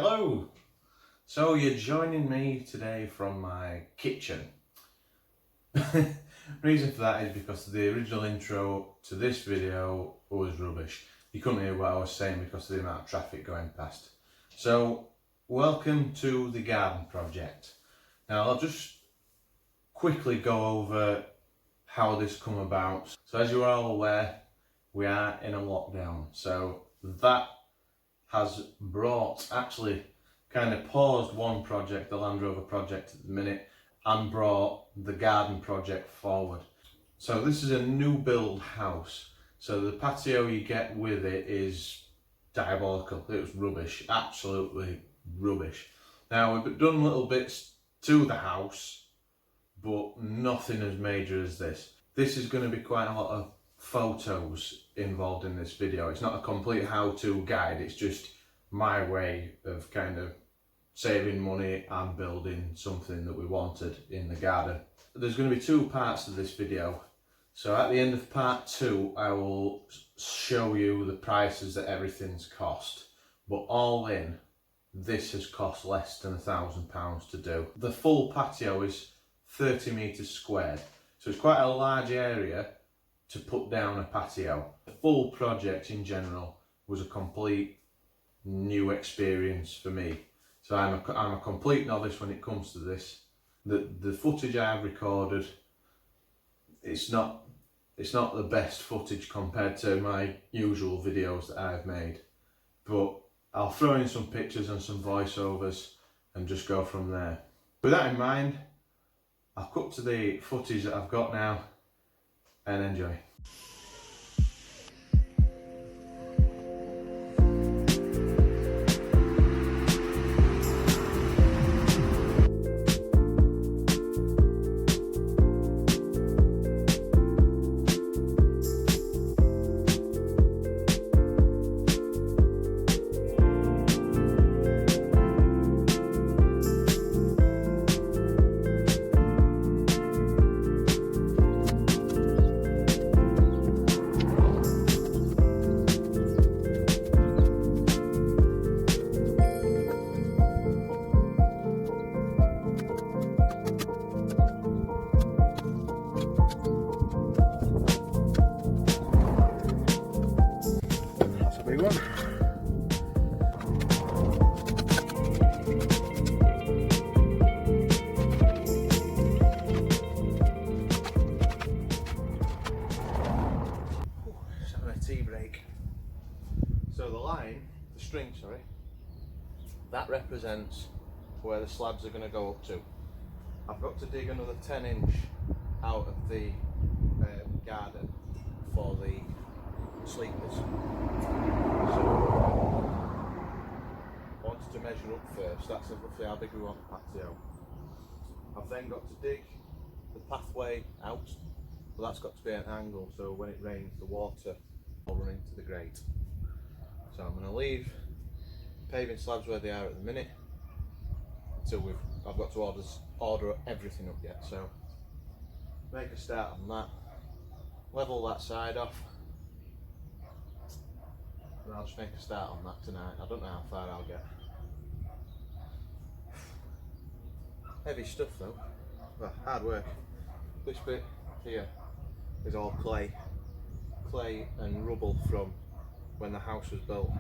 Hello! So you're joining me today from my kitchen. Reason for that is because the original intro to this video was rubbish. You couldn't hear what I was saying because of the amount of traffic going past. So welcome to the garden project. Now I'll just quickly go over how this come about. So as you are all aware, we are in a lockdown. So that has actually kind of paused one project, the Land Rover project at the minute, and brought the garden project forward. So this is a new build house. So the patio you get with it is diabolical. It was rubbish, absolutely rubbish. Now we've done little bits to the house, but nothing as major as this. This is going to be quite a lot of photos involved in this video. It's not a complete how-to guide, it's just my way of kind of saving money and building something that we wanted in the garden. There's going to be two parts to this video. So at the end of part 2 I will show you the prices that everything's cost, but all in this has cost less than £1,000 to do. The full patio is 30 metres squared, so it's quite a large area to put down a patio. The full project in general was a complete new experience for me. So I'm a complete novice when it comes to this. The footage I have recorded, it's not the best footage compared to my usual videos that I've made, but I'll throw in some pictures and some voiceovers and just go from there. With that in mind, I'll cut to the footage that I've got now and enjoy. Big one. Just having a tea break. So the string, that represents where the slabs are going to go up to. I've got to dig another 10-inch out of the garden for the sleepers. So I wanted to measure up first. That's roughly how big we want the patio. I've then got to dig the pathway out, but that's got to be at an angle so when it rains the water will run into the grate. So I'm going to leave paving slabs where they are at the minute until I've got to order everything up yet. So make a start on that, level that side off, and I'll just make a start on that tonight. I don't know how far I'll get. Heavy stuff though, well, hard work. This bit here is all clay and rubble from when the house was built.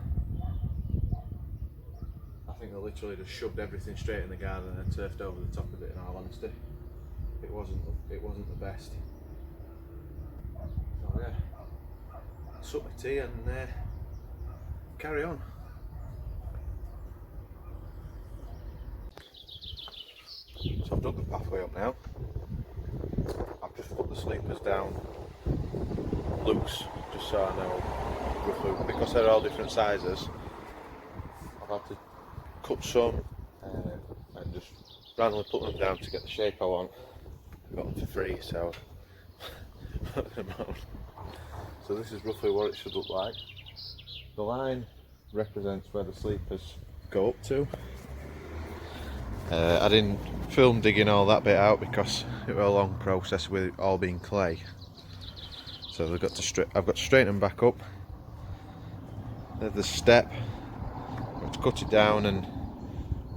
I think they literally just shoved everything straight in the garden and turfed over the top of it, in all honesty. It wasn't the best. So yeah, sup my tea and carry on. So I've dug the pathway up now. I've just put the sleepers down loose, just so I know roughly, because they're all different sizes. I've had to cut some and just randomly put them down to get the shape I want. I got them for free, so so this is roughly what it should look like. The line represents where the sleepers go up to. I didn't film digging all that bit out because it was a long process with it all being clay. So I've got to straighten them back up. There's the step. I've got to cut it down and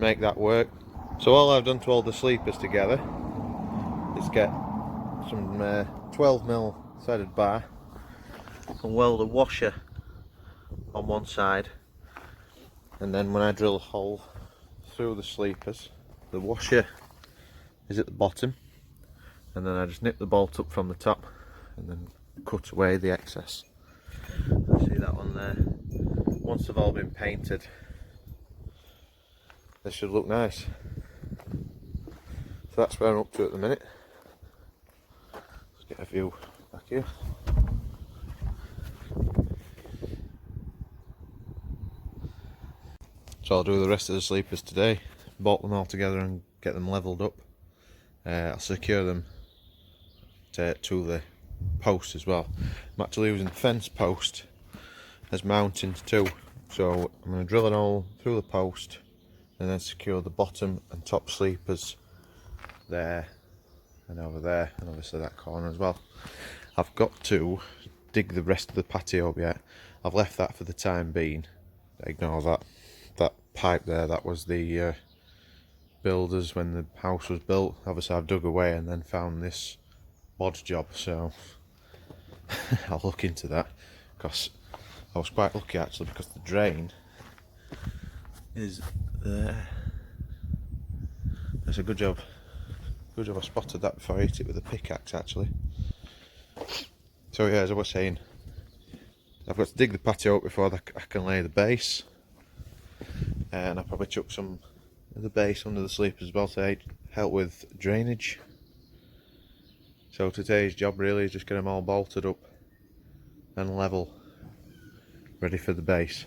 make that work. So all I've done to hold the sleepers together is get some 12mm threaded bar and weld a washer on one side, and then when I drill a hole through the sleepers, the washer is at the bottom, and then I just nip the bolt up from the top and then cut away the excess. See that one there? Once they've all been painted, they should look nice. So that's where I'm up to at the minute. Let's get a view back here. So I'll do the rest of the sleepers today, bolt them all together and get them levelled up. I'll secure them to the post as well. I'm actually using the fence post as mountings too, so I'm going to drill it all through the post and then secure the bottom and top sleepers there and over there, and obviously that corner as well. I've got to dig the rest of the patio up yet. I've left that for the time being. Ignore that pipe there, that was the builders when the house was built. Obviously I've dug away and then found this bod job, so I'll look into that, because I was quite lucky actually, because the drain is there. It's a good job I spotted that before I hit it with a pickaxe actually. So yeah, as I was saying, I've got to dig the patio up before I can lay the base, and I'll probably chuck some of the base under the sleepers as well to help with drainage. So today's job really is just get them all bolted up and level, ready for the base.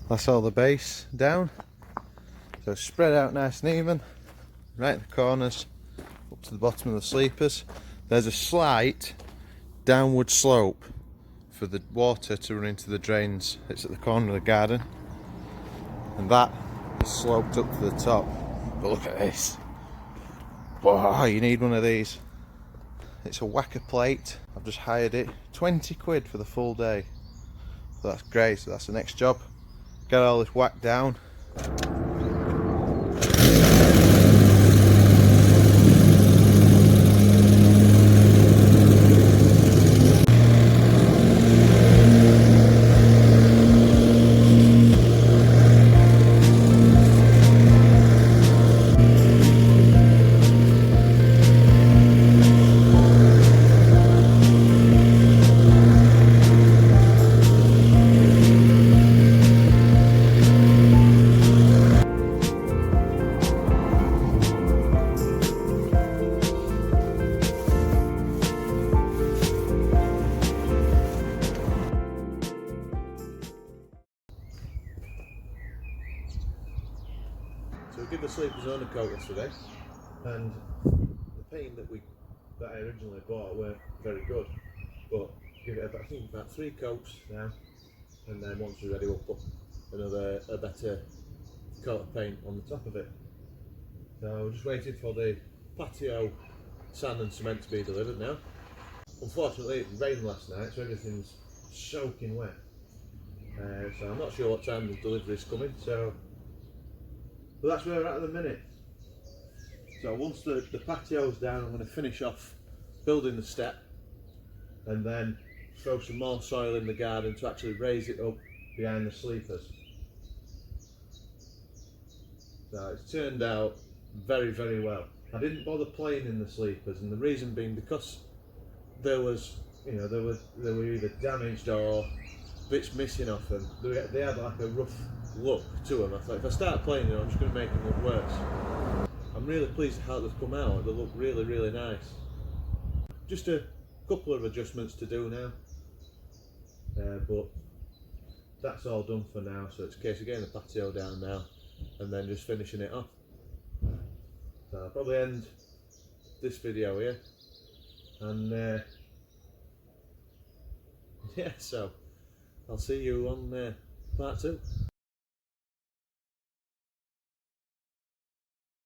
That's all the base down, so spread out nice and even, right in the corners, up to the bottom of the sleepers. There's a slight downward slope for the water to run into the drains. It's at the corner of the garden, and that is sloped up to the top. But look at this. Wow, you need one of these. It's a whacker plate. I've just hired it, 20 quid for the full day. So that's great, so that's the next job. Get all this whacked down. So we did the sleepers on a coat yesterday, and the paint that I originally bought weren't very good, but give it about, I think about 3 coats now, and then once we're ready we'll put a better coat of paint on the top of it. So we're just waiting for the patio sand and cement to be delivered now. Unfortunately it rained last night, so everything's soaking wet. So I'm not sure what time the delivery is coming, but that's where we're at the minute. So once the patio's down, I'm going to finish off building the step and then throw some more soil in the garden to actually raise it up behind the sleepers. So it's turned out very, very well. I didn't bother playing in the sleepers, and the reason being because there was, they were either damaged or bits missing off them. They had like a rough look to them. I thought if I start playing I'm just going to make them look worse. I'm really pleased how they've come out. They look really, really nice. Just a couple of adjustments to do now, but that's all done for now. So it's a case of getting the patio down now and then just finishing it off. So I'll probably end this video here, and yeah, so I'll see you on part 2.